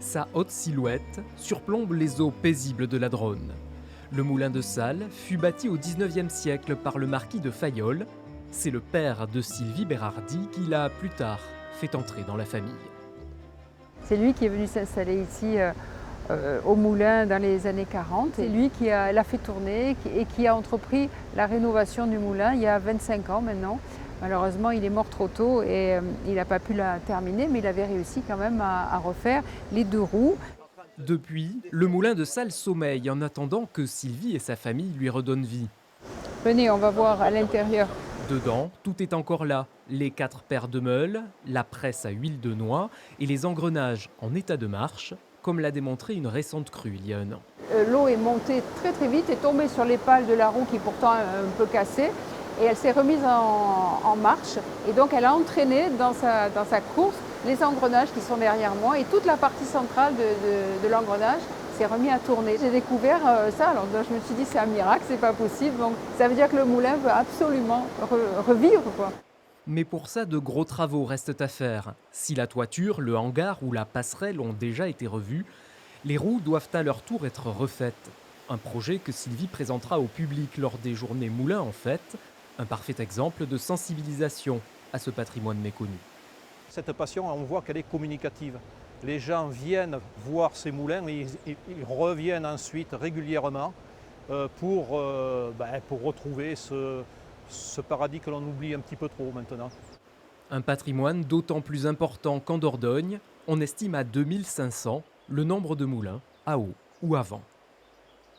Sa haute silhouette surplombe les eaux paisibles de la Dronne. Le moulin de Salles fut bâti au XIXe siècle par le marquis de Fayolle. C'est le père de Sylvie Bérardi qui l'a plus tard fait entrer dans la famille. C'est lui qui est venu s'installer ici au moulin dans les années 40. C'est lui qui l'a fait tourner et qui a entrepris la rénovation du moulin il y a 25 ans maintenant. Malheureusement, il est mort trop tôt et il n'a pas pu la terminer, mais il avait réussi quand même à refaire les deux roues. Depuis, le moulin de Salles sommeille en attendant que Sylvie et sa famille lui redonnent vie. Venez, on va voir à l'intérieur. Dedans, tout est encore là. Les 4 paires de meules, la presse à huile de noix et les engrenages en état de marche, comme l'a démontré une récente crue il y a un an. L'eau est montée très très vite et tombée sur les pales de la roue qui est pourtant un peu cassée. Et elle s'est remise en marche. Et donc elle a entraîné dans sa course les engrenages qui sont derrière moi. Et toute la partie centrale de l'engrenage s'est remis à tourner. J'ai découvert ça, alors je me suis dit c'est un miracle, c'est pas possible. Donc ça veut dire que le moulin veut absolument revivre, quoi. Mais pour ça, de gros travaux restent à faire. Si la toiture, le hangar ou la passerelle ont déjà été revus, les roues doivent à leur tour être refaites. Un projet que Sylvie présentera au public lors des journées Moulin en fête, un parfait exemple de sensibilisation à ce patrimoine méconnu. Cette passion, on voit qu'elle est communicative. Les gens viennent voir ces moulins et ils reviennent ensuite régulièrement pour retrouver ce paradis que l'on oublie un petit peu trop maintenant. Un patrimoine d'autant plus important qu'en Dordogne, on estime à 2500 le nombre de moulins à eau ou à vent.